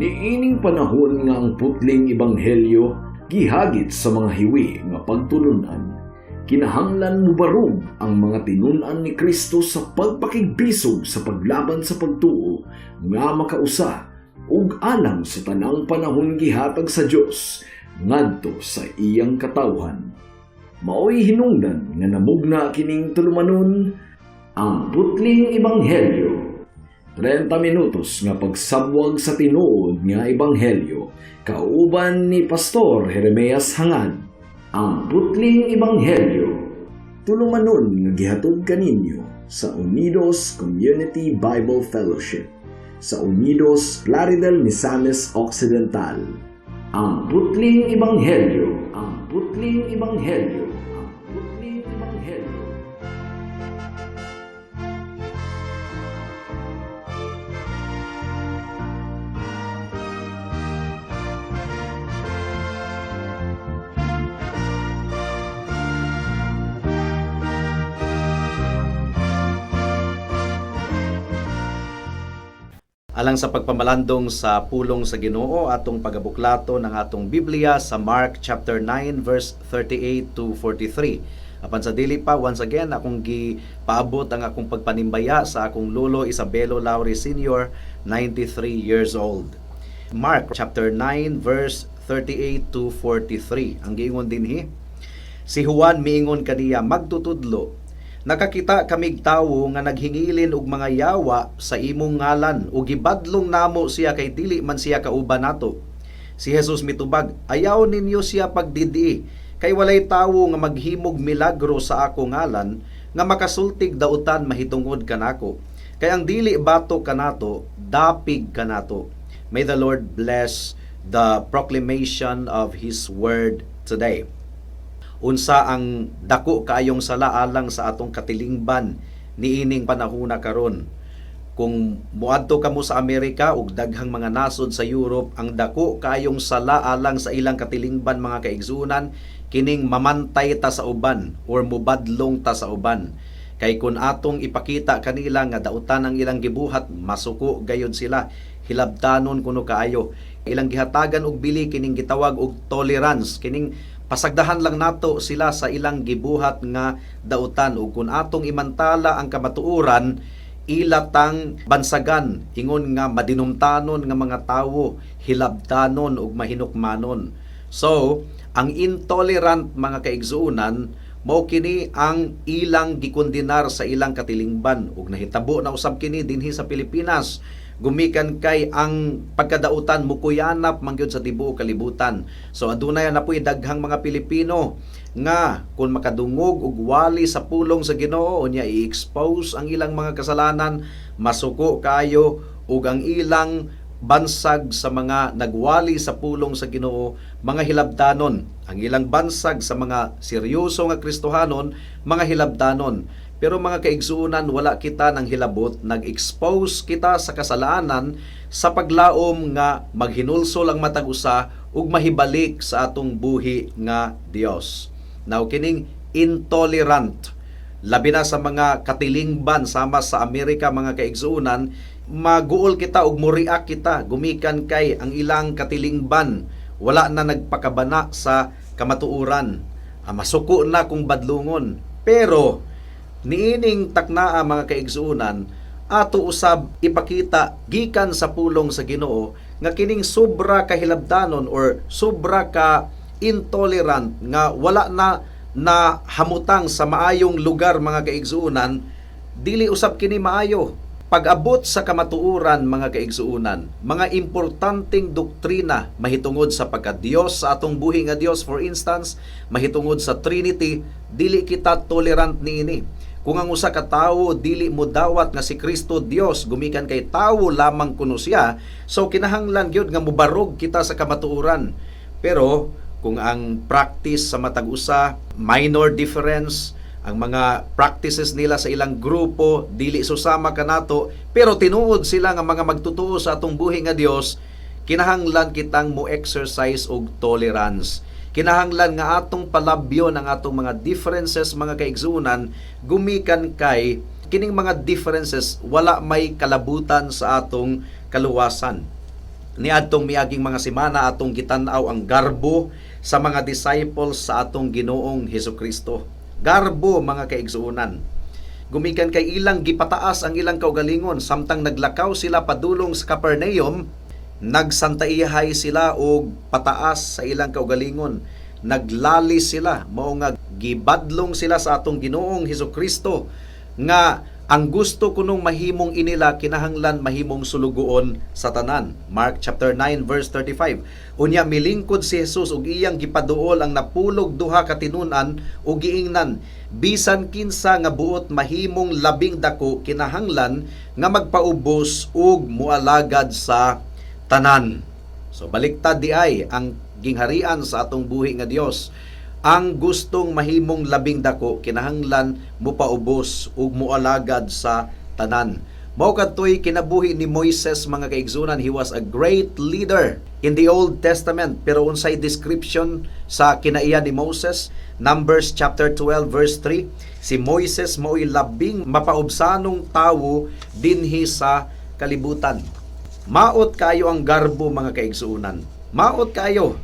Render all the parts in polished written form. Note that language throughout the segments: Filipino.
Niining panahon nga ang putling ebanghelyo gihagit sa mga hiwi nga pagtulunan. Kinahanglan mo barog ang mga tinunan ni Kristo sa pagpakigbisog sa paglaban sa pagtuo nga makausa ug alang sa tanang panahon gihatag sa Dios ngadto sa iyang katawhan. Maoy hinungdan nga namugna kining tulumanon ang putling ebanghelyo. 30 minutos nga pagsabwag sa tinuod nga ebanghelyo kauban ni Pastor Jeremias Hangad. Ang putling ebanghelyo tulumanon nga gihatod kaninyo sa Unidos Community Bible Fellowship sa Unidos Plaridel, Misamis Occidental. Ang putling ebanghelyo, ang putling ebanghelyo, ang putling ebanghelyo. Alang sa pagpamalandong sa pulong sa Ginoo atong pagabuklato ng atong Biblia sa Mark chapter 9 verse 38 to 43. Apan sa dili pa, once again akong gipaabot ang akong pagpanimbaya sa akong lolo Isabelo Lauri Sr., 93 years old. Mark chapter 9 verse 38 to 43. Ang giingon dinhi, si Juan miingon kaniya, magtutudlo, nakakita kamig tawo nga naghingilin og mga yawa sa imong ngalan ug gibadlong namo siya kay dili man siya kauban nato. Si Jesus mitubag, ayaw ninyo siya pagdidi kay walay tawo nga maghimog milagro sa ako ngalan nga makasultig dautan mahitungod kanako. Kay ang dili bato kanato, dapig kanato. May the Lord bless the proclamation of His word today. Unsa ang dako kaayong sala alang sa atong katilingban niining panahuna karon. Kung muadto kamo sa Amerika ug daghang mga nasod sa Europe, ang dako kaayong sala alang sa ilang katilingban mga kaigsunan kining mamantay ta sa uban or mubadlong ta sa uban. Kay kun atong ipakita kanila nga dautan ang ilang gibuhat, masuko gayud sila, hilabtanon kuno kaayo. Ilang gihatagan og bili kining gitawag og tolerance, kining pasagdahan lang nato sila sa ilang gibuhat nga dautan ug kun atong imantala ang kamatuoran ilatang bansagan ingon nga madinumtanon nga mga tawo, hilabtanon ug mahinukmanon. So ang intolerant mga kaigsuunan mao kini ang ilang gikondenar sa ilang katilingban ug nahitabo na usab kini dinhi sa Pilipinas. Gumikan kay ang pagkadautan mukuyanap mangyod sa tibuok kalibutan. So adunay na po'y daghang mga Pilipino nga kung makadungog ug wali sa pulong sa Ginoo unya i-expose ang ilang mga kasalanan, masuko kayo ug ang ilang bansag sa mga nagwali sa pulong sa Ginoo, mga hilabdanon. Ang ilang bansag sa mga seryoso nga Kristohanon, mga hilabdanon. Pero mga kaigsuunan, wala kita ng hilabot, nag-expose kita sa kasalanan sa paglaom nga maghinulsol ang matag usa ug mahibalik sa atong buhi nga Dios. Now kining intolerant, labi na sa mga katilingban sama sa Amerika mga kaigsuunan, maguol kita ug muriak kita gumikan kay ang ilang katilingban wala na nagpakabana sa kamatuoran. Masuko na kung badlungon. Pero niining taknaa mga kaigsuunan, ato usab ipakita gikan sa pulong sa Ginoo nga kining sobra ka hilabdanon or sobra ka intolerant nga wala na hamutang sa maayong lugar mga kaigsuunan, dili usab kini maayo. Pag-abot sa kamatuoran mga kaigsuunan, mga importanteng doktrina mahitungod sa pagka-Dios sa atong buhi nga Dios, for instance, mahitungod sa Trinity, dili kita tolerant niini. Kung ang usa ka tawo dili mo dawat nga si Kristo Dios, gumikan kay tawo lamang kuno siya, so kinahanglan gyud nga mubarog kita sa kamatuoran. Pero kung ang practice sa matag usa minor difference, ang mga practices nila sa ilang grupo dili susama kanato, pero tinuod sila nga mga magtutuo sa atong buhi nga Dios, kinahanglan kitang mo exercise og tolerance. Kinahanglan nga atong palabyon ang atong mga differences mga kaigsuunan, gumikan kay kining mga differences wala may kalabutan sa atong kaluwasan. niadtong miaging mga semana atong gitan-aw ang garbo sa mga disciples sa atong Ginoong Hesukristo. Garbo mga kaigsuonan. Gumikan kay ilang gipataas ang ilang kaugalingon samtang naglakaw sila padulong sa Capernaum, nagsantaihay sila og pataas sa ilang kaugalingon. Naglalis sila, mao nga gibadlong sila sa atong Ginoong Hesukristo nga ang gusto kunong mahimong inila kinahanglan mahimong sulugoon sa tanan. Mark chapter 9 verse 35. Unya milingkod si Jesus ug iyang gipaduol ang napulog duha ka tinun-an ug giingnan, bisan kinsa nga buot mahimong labing dako kinahanglan nga magpaubos ug mualagad sa tanan. So baliktad di ay ang gingharian sa atong buhi nga Dios. Ang gustong mahimong labing dako kinahanglan mopaubos ug moalagad sa tanan. Mao kadtoy kinabuhi ni Moises mga kaigsunan. He was a great leader in the Old Testament. Pero unsay description sa kinaiya ni Moses? Numbers chapter 12 verse 3. Si Moises mao'y labing mapaubsanong tawo dinhi sa kalibutan. Maot kayo ang garbo mga kaigsuunan. Maot kayo.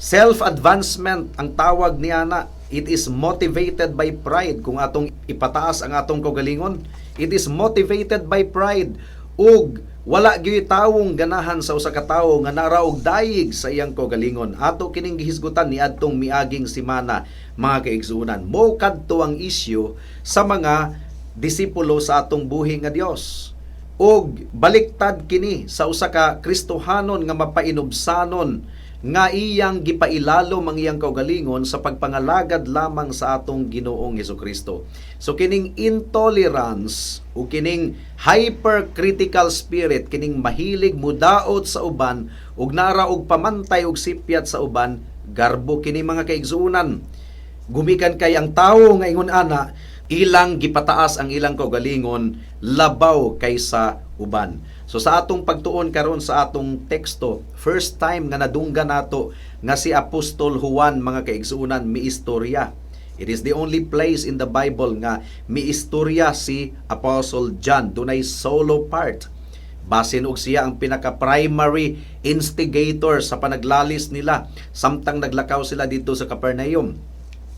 Self-advancement ang tawag niya na. It is motivated by pride. Kung atong ipataas ang atong kaugalingon, it is motivated by pride. Ug wala gyud tawong ganahan sa usa ka tawo nga naraog dayig sa iyang kaugalingon. Ato kining gihisgutan ni adtong miaging semana mga kaigsuunan. Mo kadto ang isyu sa mga disipulo sa atong buhi nga Dios. Og baliktad kini sa usa ka Kristohanon nga mapainubsanon nga iyang gipailalom ang iyang kaugalingon sa pagpangalagad lamang sa atong Ginoong Hesukristo. So kining intolerance o kining hypercritical spirit, kining mahilig mudaot sa uban ug nara og pamantay og sipyat sa uban, garbo kini mga kaigsuonan. Gumikan kay ang tawo nga ingon ana, ilang gipataas ang ilang kaugalingon labaw kaysa uban. So sa atong pagtuon karon sa atong teksto, first time nga nadunggan nato nga si Apostol Juan mga kaigsuonan miistorya. It is the only place in the Bible nga miistorya si Apostle John. Dunay solo part. Basin og siya ang pinaka-primary instigator sa panaglalis nila samtang naglakaw sila dito sa Capernaum.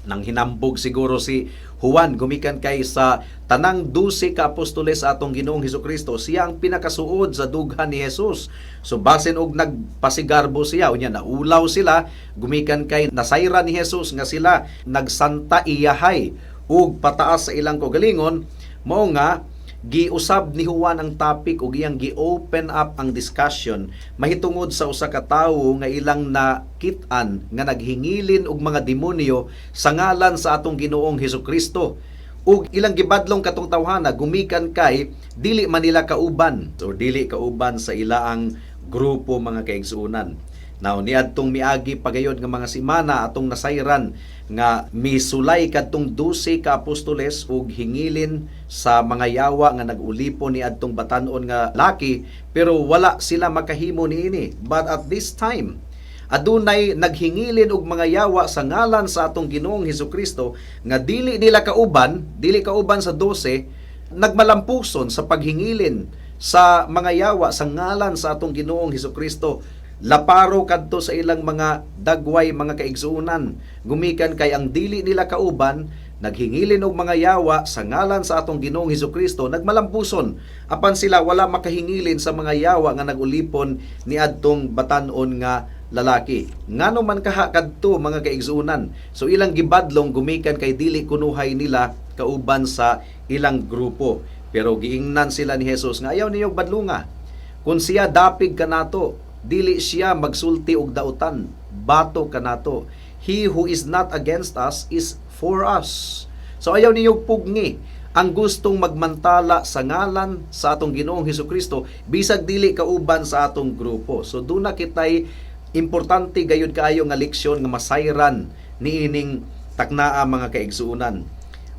Nang hinambog siguro si Juan, gumikan kay sa tanang 12 ka apostoles atong Ginoong Hesukristo, siya ang pinakasuod sa dughan ni Jesus. So basin og nagpasigarbo siya, unya naulaw sila, gumikan kay nasayra ni Jesus nga sila nagsanta iyahay ug pataas sa ilang kaugalingon, mao nga giusab ni Juan ang topic ug iyang gi-open up ang discussion mahitungod sa usa ka tawo nga ilang nakit-an nga naghingilin og mga demonyo sa ngalan sa atong Ginoong Hesukristo. Ug ilang gibadlong katong tawhana gumikan kay dili man nila kauban or dili kauban sa ilaang grupo mga kaigsuonan. Now niadtong miagi pagayon nga mga semana atong nasayran nga misulay kadtong 12 ka apostoles ug hingilin sa mga yawa nga nag-ulipon ni adtong batan-on nga laki, pero wala sila makahimo niini. But at this time adunay naghingilin og mga yawa sa ngalan sa atong Ginoong Hesukristo nga dili kauban sa 12, nagmalampuson sa paghingilin sa mga yawa sa ngalan sa atong Ginoong Hesukristo. Laparo kadto sa ilang mga dagway mga kaigsuonan. Gumikan kay ang dili nila kauban, naghingilin og mga yawa sa ngalan sa atong Ginoong Hesukristo, nagmalampuson apan sila wala makahingilin sa mga yawa nga nagulipon ni adtong batan-on nga lalaki. Ngano man kaha kadto mga kaigsuonan. So ilang gibadlong gumikan kay dili kunuhay nila kauban sa ilang grupo. Pero giingnan sila ni Jesus nga ayaw niyo badlunga. Kung siya dapig kanato, dili siya magsulti og dautan, bato kanato. He who is not against us is for us. So ayaw niyo pugni ang gustong magmantala sa ngalan sa atong Ginoong Hesukristo bisag dili kauban sa atong grupo. So duna kitay importante gayud kaayo nga leksyon nga masayran niining taknaa mga kaigsuonan.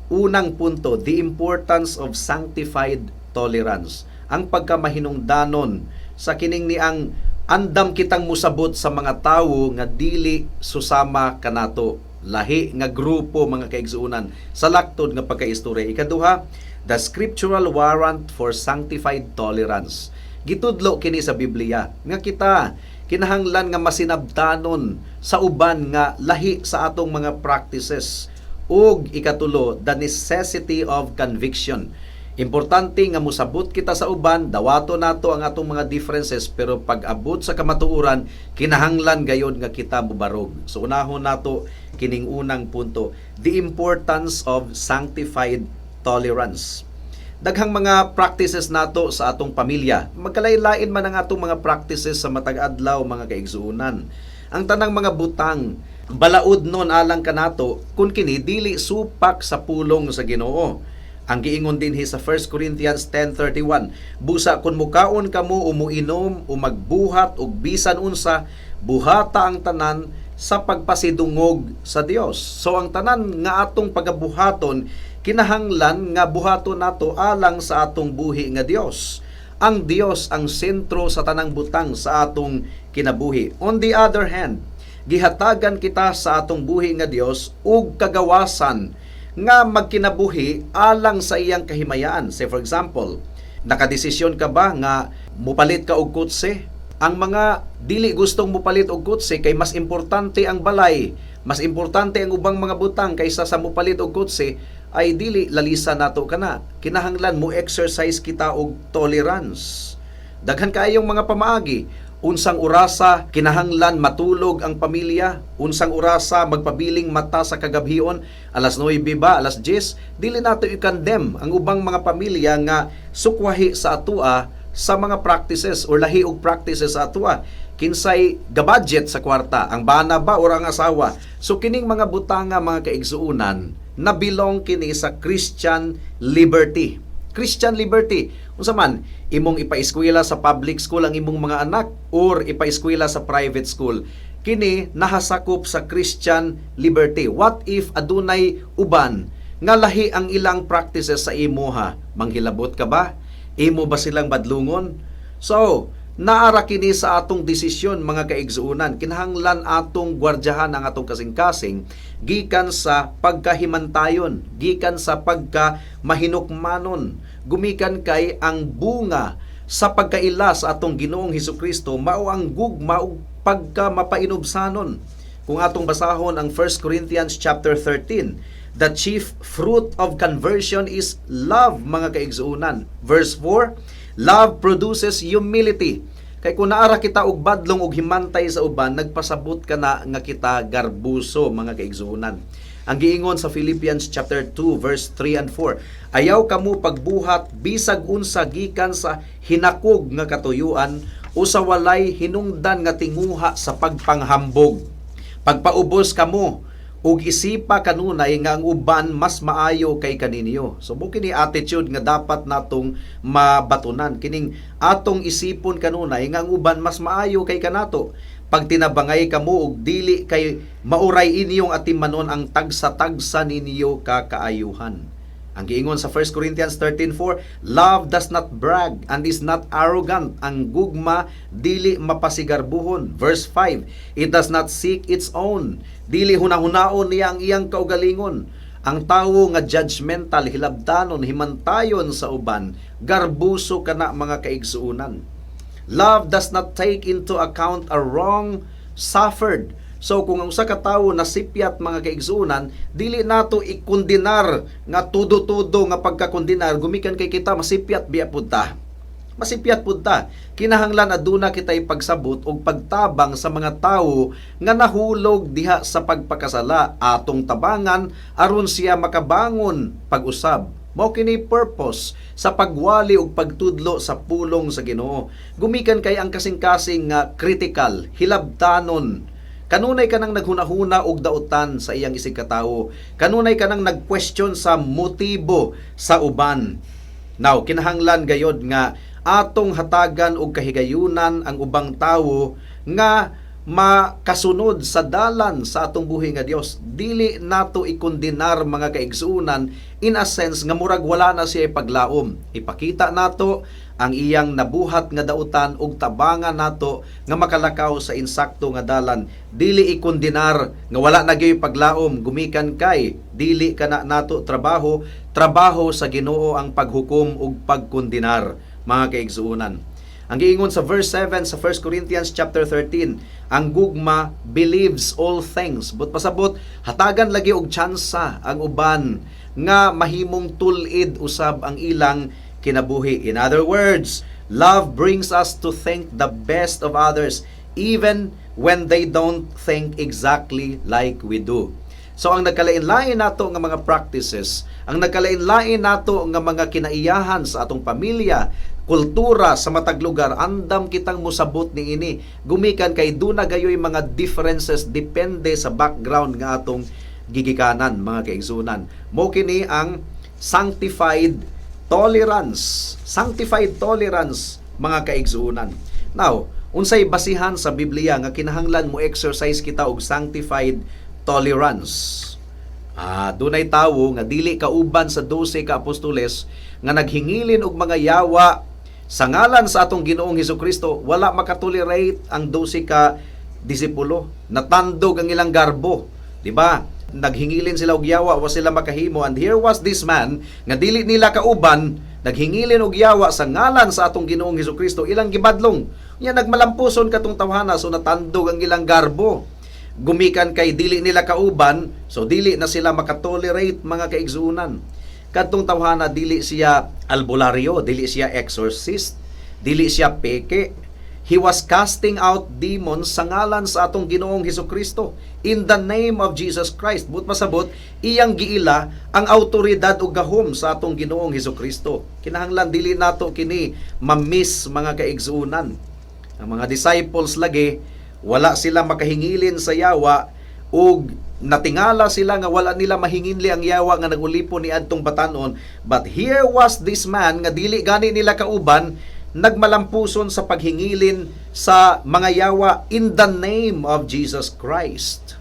Unang punto, the importance of sanctified tolerance. Ang pagkamahinungdanon sa kining ni ang andam kitang musabot sa mga tawo nga dili susama kanato, lahi nga grupo mga kaigsuonan sa laktod nga pagkaistorya. Ikaduha, the scriptural warrant for sanctified tolerance. Gitudlo kini sa Biblia nga kita kinahanglan nga masinabtanon sa uban nga lahi sa atong mga practices. Ug ikatulo, the necessity of conviction. Importante nga musabot kita sa uban, dawato nato ang atong mga differences, pero pag abot sa kamatuoran, kinahanglan gayod nga kita mubarog. So unahon nato kining unang punto, the importance of sanctified tolerance. Daghang mga practices nato sa atong pamilya. Magkalain-lain man ang atong mga practices sa matag adlaw, mga kaigsuonan. Ang tanang mga butang balaod nun alang kanato kung kini dili supak sa pulong sa Ginoo. Ang giingon dinhi sa 1 Corinthians 10:31, busa kun mukaon kamo o muinom o magbuhat og bisan unsa, buhata ang tanan sa pagpasidungog sa Dios. So ang tanan nga atong pagabuhaton kinahanglan nga buhaton nato alang sa atong buhi nga Dios. Ang Dios ang sentro sa tanang butang sa atong kinabuhi. On the other hand, gihatagan kita sa atong buhi nga Dios ug kagawasan nga magkinabuhi alang sa iyang kahimayaan. Say for example, nakadesisyon ka ba nga mupalit ka og kotse? Ang mga dili gustong mupalit og kotse kay mas importante ang balay, mas importante ang ubang mga butang kaysa sa mupalit og kotse, ay dili lalisa nato kana. Kinahanglan mo exercise kita og tolerance. Daghan kaayong mga pamaagi. Unsang orasa kinahanglan matulog ang pamilya, unsang orasa magpabiling mata sa kagabhion, alas 9 ba, alas 10, dili nato i-condemn ang ubang mga pamilya nga sukwahi sa atua sa mga practices or lahi og practices sa atua. Kinsay gabudget sa kwarta, ang bana ba o ang asawa. So kining mga butanga, mga kaigsuunan, na belong kini sa Christian liberty. Christian liberty. Unsa man, imong ipaeskwela sa public school ang imong mga anak or ipaeskwela sa private school, kini nahasakop sa Christian liberty. What if adunay uban nga lahi ang ilang practices sa imuha? Manghilabot ka ba? Imo ba silang badlungon? So, naara kini sa atong desisyon, mga kaigsuunan. Kinahanglan atong gwardyahan ang atong kasing-kasing gikan sa pagkahimantayon, gikan sa pagkamahinukmanon, gumikan kay ang bunga sa pagkaila sa atong Ginoong Hesukristo mao ang gugma ug pagkamapainubsanon. Kung atong basahon ang 1 Corinthians chapter 13, the chief fruit of conversion is love, mga kaigsuunan. Verse 4, love produces humility. Kay kung naara kita og badlong og himantay sa uban, nagpasabot ka na nga kita garbuso, mga kaigsuunan. Ang giingon sa Philippians chapter 2 verse 3 and 4, ayaw kamo pagbuhat bisag unsa gikan sa hinakog nga katuyuan o sa walay hinungdan nga tinguha sa pagpanghambog. Pagpaubos kamo ug isipa kanunay nga ang uban mas maayo kay kaninyo. So mo kini attitude nga dapat natong mabatunan. Kining atong isipon kanunay nga ang uban mas maayo kay kanato. Pag tinabangay kamo og dili kay mauray inyong atimanon ang tagsa-tagsa ninyo kakaayuhan. Ang giingon sa 1 Corinthians 13:4, love does not brag and is not arrogant. Ang gugma dili mapasigarbuhon. Verse 5, it does not seek its own. Dili hunahunaon niya ang iyang kaugalingon. Ang tawo nga judgmental, hilabdanon, himantayon sa uban, garbuso kana, mga kaigsuunan. Love does not take into account a wrong suffered. So kung ang usa ka tawo nasipyat, mga kaigsuunan, dili nato ikondenar nga tudo-tudo nga pagkakondenar gumikan kay kita masipyat biya pud ta. Masipyat pud ta. Kinahanglan aduna kitay pagsabot og pagtabang sa mga tawo nga nahulog diha sa pagpakasala, atong tabangan aron siya makabangon pag-usab. Mao kini purpose sa pagwali ug pagtudlo sa pulong sa Ginoo. Gumikan kay ang kasing-kasing nga critical, hilabtanon. Kanunay ka nang naghunahuna og dautan sa iyang isig katawo. Kanunay ka nang nag-question sa motibo sa uban. Now, kinahanglan gayod nga atong hatagan og kahigayunan ang ubang tawo nga makasunod sa dalan sa atong buhi nga Dios. Dili nato ikondenar, mga kaigsuunan, in a sense nga murag wala na siya paglaom. Ipakita nato ang iyang nabuhat nga dautan ug tabangan nato nga makalakaw sa insakto nga dalan. Dili ikondenar nga wala na gyud paglaom, gumikan kay dili kana nato trabaho sa Ginoo ang paghukom ug pagkondenar, mga kaigsuunan. Ang giingon sa verse 7 sa 1 Corinthians chapter 13, ang gugma believes all things. But pasabot, hatagan lagi og tsansa ang uban nga mahimong tulid usab ang ilang kinabuhi. In other words, love brings us to think the best of others even when they don't think exactly like we do. So ang nagkalain-lain nato nga mga practices, ang nagkalain-lain nato nga mga kinaiyahan sa atong pamilya, kultura sa matag lugar, andam kitang mosabot ni ini. Gumikan kay duna gayoy mga differences depende sa background nga atong gigikanan, mga kaigsunan. Mo kini ang sanctified tolerance. Sanctified tolerance, mga kaigsunan. Now, unsay basihan sa Biblia nga kinahanglan mo exercise kita og sanctified tolerance? Dunay tawo nga dili kauban sa 12 ka apostoles nga naghingilin og mga yawa sa ngalan sa atong Ginoong Hesukristo. Wala makatolerate ang 12 ka disipulo. Natandog ang ilang garbo, di ba? Naghingilin sila og yawa, wa sila makahimo. And here was this man nga dili nila kauban, naghingilin og yawa sa ngalan sa atong Ginoong Hesukristo. Ilang gibadlong nya nagmalampuson katong tawhana, so natandog ang ilang garbo. Gumikan kay dili nila kauban, so dili na sila makatolerate, mga kaigsuunan. Kadtong tawhana, dili siya albularyo, dili siya exorcist, dili siya peke. He was casting out demons sa ngalan sa atong Ginoong Hesukristo, in the name of Jesus Christ. But masabot, iyang giila ang autoridad o gahom sa atong Ginoong Hesukristo. Kinahanglan dili nato kini mamiss, mga kaigsuunan. Ang mga disciples lagi, wala sila makahingilin sa yawa, ug natingala sila nga wala nila mahinginli ang yawa nga nagulipon ni adtong batanon. But here was this man nga dili gani nila kauban, nagmalampuson sa paghingilin sa mga yawa in the name of Jesus Christ.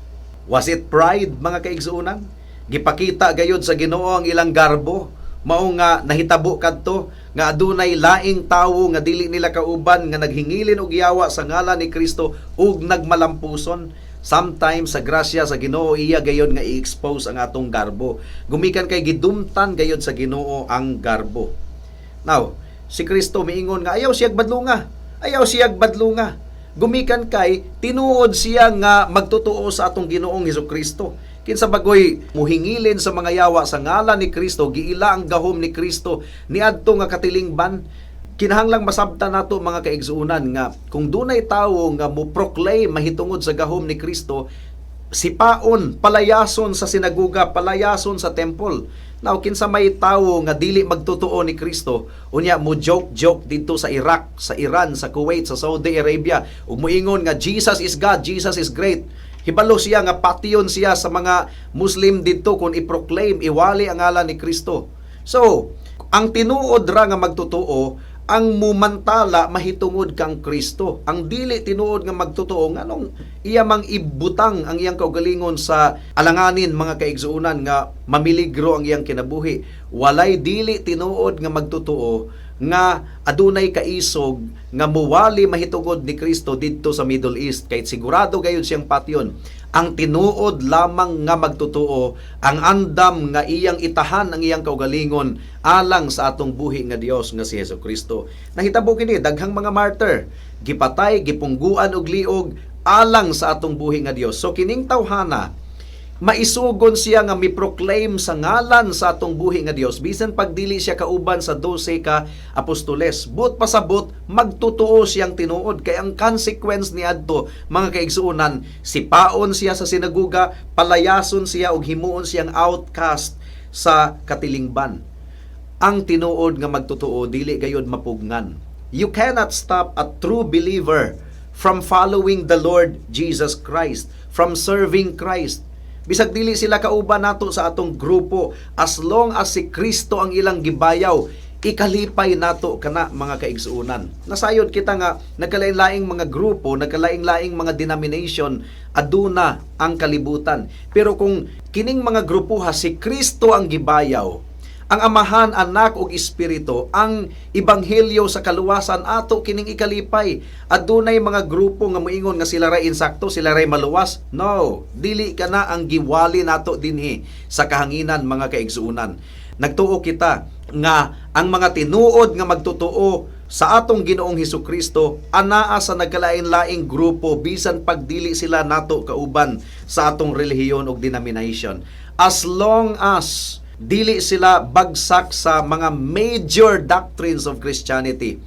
Was it pride, mga kaigsuunan? Gipakita gayud sa Ginoo ang ilang garbo, mao nga nahitabo kadto nga adunay laing tawo nga dili nila kauban nga naghingilin og yawa sa ngalan ni Kristo ug nagmalampuson. Sometimes sa grasya sa Ginoo iya gayud nga i-expose ang atong garbo. Gumikan kay gidumtan gayud sa Ginoo ang garbo. Now, si Kristo miingon nga ayaw siyag badlunga. Ayaw siyag badlunga. Gumikan kay tinuod siya nga magtotoo sa atong Ginoong Hesukristo. Kinsa bagoy muhingilin sa mga yawa sa ngalan ni Kristo, giila ang gahom ni Kristo niadto nga katilingban. Kinahanglang masabtan nato, mga kaigsuunan, nga kung dunay tawo nga mo proclaim mahitungod sa gahom ni Kristo, sipaon, palayason sa sinaguga, palayason sa temple. Now, kinsa may tawo nga dili magtotoo ni Kristo, unya mo joke dito sa Iraq, sa Iran, sa Kuwait, sa Saudi Arabia, ug moingon nga Jesus is God, Jesus is great. Hibalo siya nga patyon siya sa mga Muslim dito kung i-proclaim, iwali ang ngalan ni Kristo. So, ang tinuod ra nga magtotoo, ang mumantala mahitungod kang Kristo. Ang dili tinuod nga magtotoo, nganong iya mang ibutang ang iyang kaugalingon sa alanganin, mga kaigsuunan, nga mamiligro ang iyang kinabuhi. Walay dili tinuod nga magtotoo nga adunay kaisog nga muwali mahitungod ni Kristo didto sa Middle East, kay sigurado gayud siyang patyon. Ang tinuod lamang nga magtotoo, ang andam nga iyang itahan ang iyang kaugalingon alang sa atong buhi nga Dios nga si Hesukristo. Nahitabo kini daghang mga martyr, gipatay, gipungguan og liog alang sa atong buhi nga Dios. So kining tawhana, maisugon siya nga mi-proclaim sa ngalan sa atong buhi nga Dios, bisan pagdili siya kauban sa 12 ka apostoles. But pasabot, magtotoo siyang tinuod. Kay ang consequence ni adto, mga kaigsuunan, sipaon siya sa sinaguga, palayason siya ug himuon siyang outcast sa katilingban. Ang tinuod nga magtotoo, dili gayud mapugnan. You cannot stop a true believer from following the Lord Jesus Christ, from serving Christ. Bisag dili sila kauban nato sa atong grupo, as long as si Kristo ang ilang gibayaw, ikalipay nato kana, mga kaigsuunan. Nasayod kita nga nagkalain-laing mga grupo, nagkalain-laing mga denomination, aduna ang kalibutan. Pero kung kining mga grupuha si Kristo ang gibayaw, ang Amahan, Anak ug Espiritu, ang ebanghelyo sa kaluwasan, ato kining ikalipay. Adunay mga grupo nga moingon nga sila ray insakto, sila ray maluwas. No, dili kana ang giwali nato dinhi sa kahanginan, mga kaigsuunan. Nagtuo kita nga ang mga tinuod nga magtotoo sa atong Ginoong Hesukristo anaa sa nagkalain-laing grupo bisan pagdili sila nato kauban sa atong relihiyon ug denomination. As long as dili sila bagsak sa mga major doctrines of Christianity,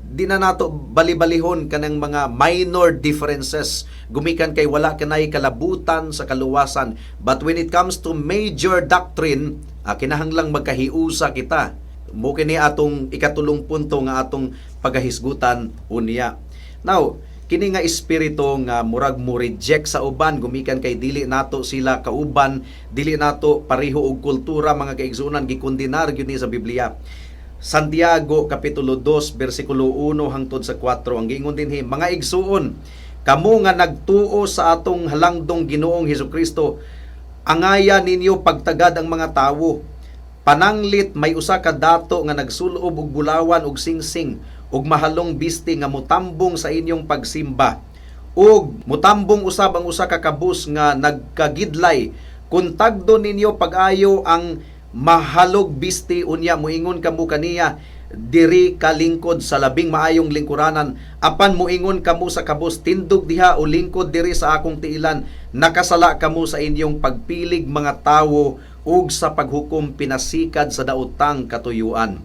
di na nato bali-balihon kanang mga minor differences gumikan kay wala kanay kalabutan sa kaluwasan. But when it comes to major doctrine, kinahanglang magkahiusa kita. Mo kini atong ikatulong punto nga atong pagahisgutan unya. Now, kini nga espiritu nga murag mo reject sa uban gumikan kay dili nato sila kauban, dili nato pareho og kultura, mga kaigsunan, gikondenar gyud ni sa Biblia. Santiago kapitulo 2 bersikulo 1 hangtod sa 4 ang giingon dinhi, mga igsuon, kamo nga nagtuo sa atong halangdong Ginoong Hesukristo, angaya ninyo pagtagad ang mga tawo. Pananglit may usa ka dato nga nagsulob og bulawan og singsing ug mahalong bisti nga mutambong sa inyong pagsimba. Ug mutambong usab ang usa ka kabus nga nagkagidlay. Kung tagdo ninyo pag-ayo ang mahalog bisti, unya moingon kamo kaniya, diri kalingkod sa labing maayong lingkuranan. Apan moingon kamo sa kabus, tindog diha o lingkod diri sa akong tiilan. Nakasala kamo sa inyong pagpilig mga tawo ug sa paghukom pinasikad sa daotang katuyuan.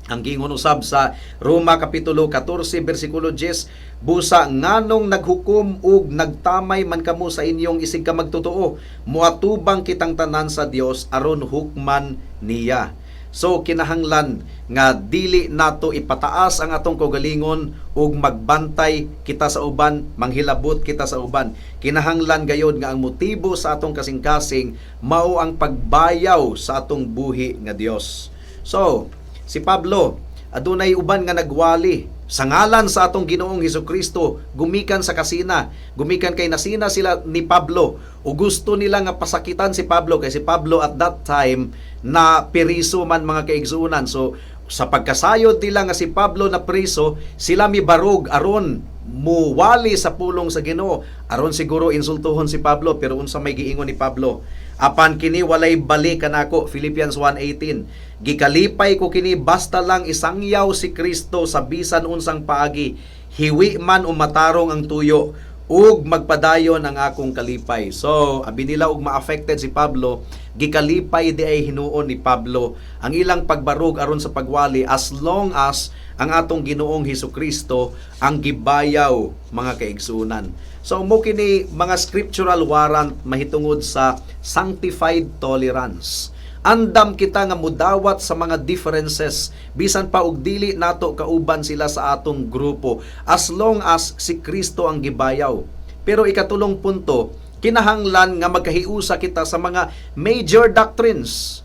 Ang gingon usab sa Roma kapitulo 14 bersikulo 10, busa nganong naghukom ug nagtamay man kamo sa inyong isig ka magtotoo, muatubang kitang tanan sa Dios aron hukman niya. So kinahanglan nga dili nato ipataas ang atong kaugalingon ug magbantay kita sa uban, manghilabot kita sa uban. Kinahanglan gayod nga ang motibo sa atong kasing-kasing mao ang pagbayaw sa atong buhi nga Dios. So, si Pablo adunay uban nga nagwali sa ngalan sa atong Ginoong Hesukristo, gumikan sa kasina, gumikan kay nasina sila ni Pablo, o gusto nila nga pasakitan si Pablo, kay si Pablo at that time na periso man, mga kaigsuunan. So sa pagkasayod nila nga si Pablo na priso, sila mibarog aron muwali sa pulong sa Ginoo, aron siguro insultuhon si Pablo. Pero unsa may giingon ni Pablo? Apan kini walay balik kanako, Philippians 1:18. Gikalipay ko kini basta lang isangyaw si Kristo sa bisan unsang paagi, hiwi man o matarong ang tuyo, ug magpadayon ang akong kalipay. So, abi nila ug ma-affected si Pablo, gikalipay di ay hinuon ni Pablo ang ilang pagbarog aron sa pagwali, as long as ang atong Ginoong Hesukristo ang gibayaw, mga kaigsunan. So mo kini mga scriptural warrant mahitungod sa Sanctified Tolerance. Andam kita nga mudawat sa mga differences bisan pa og dili nato kauban sila sa atong grupo, as long as si Kristo ang gibayaw. Pero ikatulong punto, kinahanglan nga magkahiusa kita sa mga major doctrines.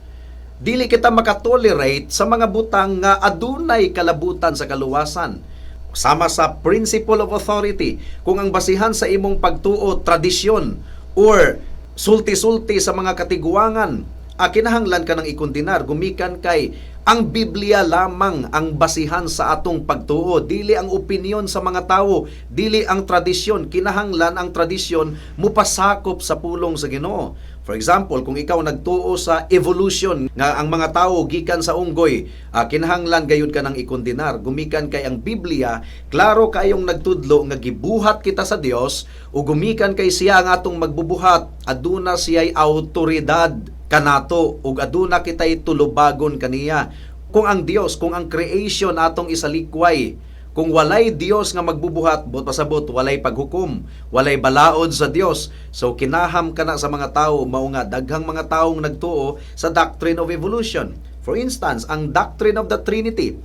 Dili kita makatolerate sa mga butang nga adunay kalabutan sa kaluwasan. Sama sa principle of authority, kung ang basihan sa imong pagtuo tradisyon or sulti-sulti sa mga katiguangan, kinahanglan ka ng ikondinar, gumikan kay ang Biblia lamang ang basihan sa atong pagtuo, dili ang opinyon sa mga tao, dili ang tradisyon. Kinahanglan ang tradisyon mupasakop sa pulong sa Ginoo. For example, kung ikaw nagtuo sa evolution nga ang mga tao gikan sa unggoy, kinahanglan gayud ka ng ikondinar, gumikan kay ang Biblia klaro kayong nagtudlo nga gibuhat kita sa Dios, o gumikan kay siya ang atong magbubuhat, aduna siya'y autoridad kanato ug aduna kitay tulubagon kaniya. Kung ang Dios, kung ang creation atong isalikway, kung walay Dios nga magbubuhat, but pasabot walay paghukom, walay balaod sa Dios. So kinaham kana sa mga tao, mao nga daghang mga taong nagtuo sa doctrine of evolution. For instance, ang doctrine of the Trinity.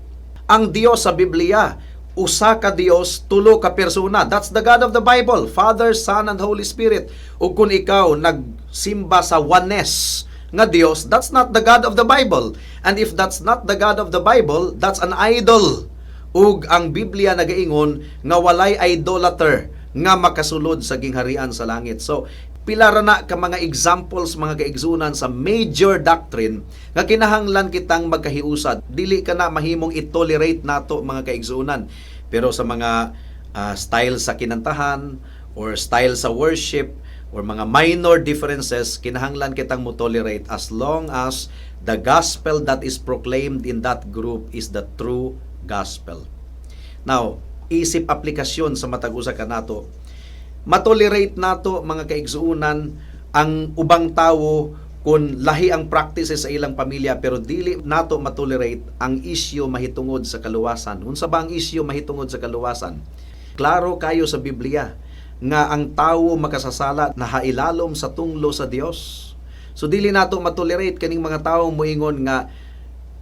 Ang Dios sa Biblia, usa ka Dios, tulo ka persona. That's the God of the Bible, Father, Son, and Holy Spirit. Ug kung ikaw nagsimba sa oneness nga Dios, that's not the God of the Bible. And if that's not the God of the Bible, that's an idol. Ug ang Biblia nagaingon nga walay idolater nga makasulod sa gingharian sa langit. So pila ra na ka mga examples, mga kaigsunan, sa major doctrine nga kinahanglan kitang magkahiusad. Dili ka na mahimong i-tolerate nato, mga kaigsunan. Pero sa mga style sa kinantahan or style sa worship or mga minor differences, kinahanglan kitang mo tolerate as long as the gospel that is proclaimed in that group is the true gospel. Now, isip aplikasyon sa matag usa ka nato. Matolerate nato mga kaigsuunan ang ubang tawo kung lahi ang practices sa ilang pamilya, pero dili nato matolerate ang isyu mahitungod sa kaluwasan. Unsa ba ang isyu mahitungod sa kaluwasan? Klaro kayo sa Biblia nga ang tawo makasasala nahailalom sa tunglo sa Dios. So dili nato matolerate kaning mga tawo moingon nga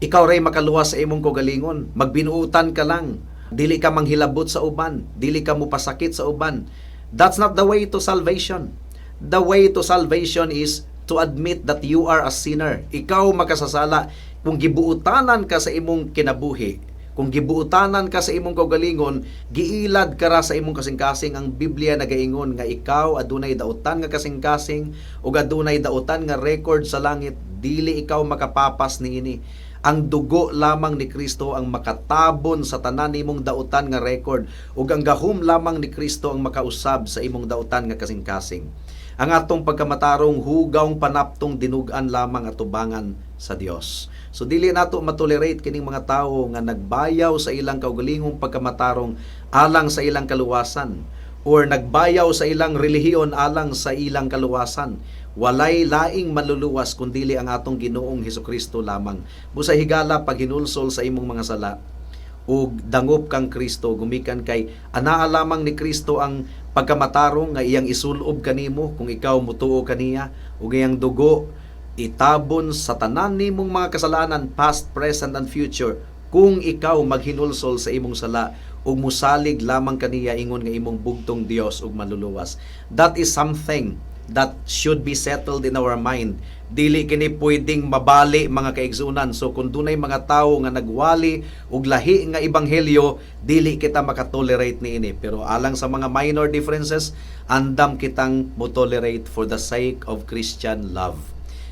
ikaw ray makaluwas sa imong kaugalingon, magbinuutan ka lang, dili ka manghilabot sa uban, dili ka mupasakit sa uban. That's not the way to salvation. The way to salvation is to admit that you are a sinner. Ikaw makasasala. Kung gibuutanan ka sa imong kinabuhi, kung gibuutanan ka sa imong kaugalingon, giilad ka ra sa imong kasing-kasing. Ang Biblia nagaingon nga ikaw adunay dautan nga kasing-kasing ug adunay dautan nga record sa langit, dili ikaw makapapas niini. Ang dugo lamang ni Kristo ang makatabon sa tanan nimong dautan nga record, ug ang gahom lamang ni Kristo ang makausab sa imong dautan nga kasing-kasing. Ang atong pagkamatarong hugawng panaptong dinug-an lamang atubangan sa Dios. So dili nato matolerate kining mga tawo nga nagbayaw sa ilang kaugalingong pagkamatarong alang sa ilang kaluwasan, or nagbayaw sa ilang relihiyon alang sa ilang kaluwasan. Walay laing maluluwas kundili ang atong Ginoong Hesukristo lamang. Busa higala pag hinulsol sa imong mga sala ug dangop kang Kristo, gumikan kay anaa lamang ni Kristo ang pagkamatarong nga iyang isulob kanimo kung ikaw mutuo kaniya, ug iyang dugo itabon sa tanan nimong mga kasalanan, past, present, and future, kung ikaw maghinulsol sa imong sala ug musalig lamang kaniya ingon nga imong bugtong Dios ug maluluwas. That is something that should be settled in our mind. Dili kini pwedeng mabali mga kaigsunan. So kung dunay mga tawo nga nagwali og lahi nga ebanghelyo, dili kita makatolerate niini. Pero alang sa mga minor differences, andam kitang mo-tolerate for the sake of Christian love.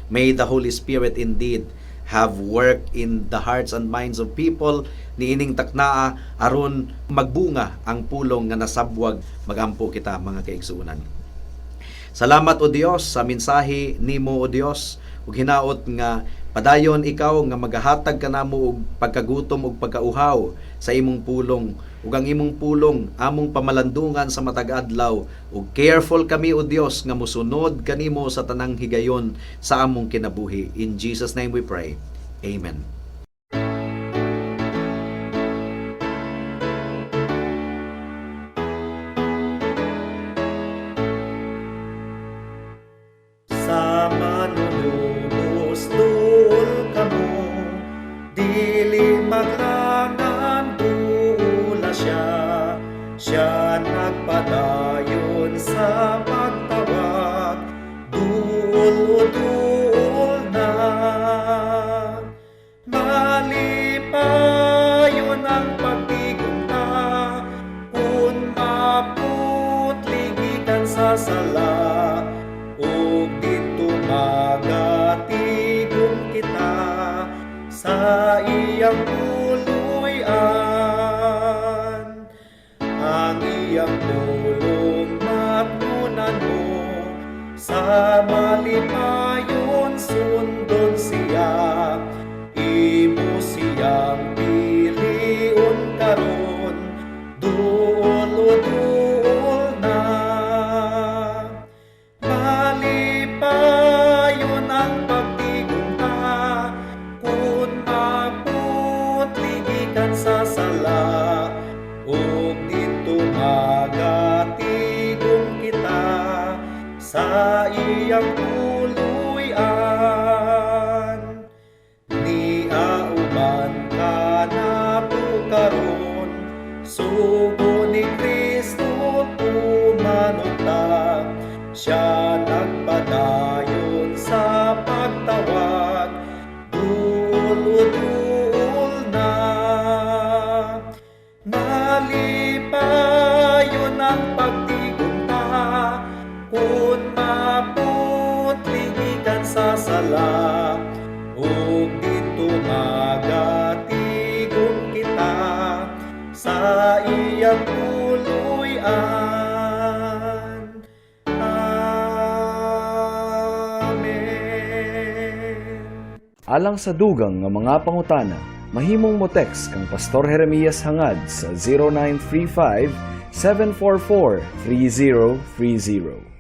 May the Holy Spirit indeed have worked in the hearts and minds of people niining taknaa aron magbunga ang pulong nga nasabwag magampo kita mga kaigsunan. Salamat o Dios sa mensahe nimo o Dios, ug hinaot nga padayon ikaw nga magahatag kanamo og pagkagutom ug pagkauhaw sa imong pulong, ug ang imong pulong among pamalandungan sa matag adlaw, ug careful kami o Dios nga mosunod kanimo sa tanang higayon sa among kinabuhi. In Jesus name we pray. Amen. Sa manunubos duol kamo, dili maglangan duula siya. Siya nagpadayon sa pagtawag, duol na. Malipayon ang pagtigunta, kung maputligikan sa sala, ug dito magatigong kita sa iyang puluyan. Ang iyang pulong matnunan mo, sa malipayon sundon siya. Imo siyang piliun karon, duol na. Malipayon ang pagtigunta, kung maputligikan sa sala, ug dito magatigong kita sa iyang puluyan. Niauban ka nato karon, sugo ni Kristo tumanutang. Siya nagpadayon sa pagtawag, duol na. Malipayon ang pagtigunta, kung maputligikan sa sala, ug dito magatigong kita sa iyang puluyan. Amen. Alang sa dugang nga mga pangutana, mahimong mo text kang Pastor Jeremias hangad sa 0935 744 3030.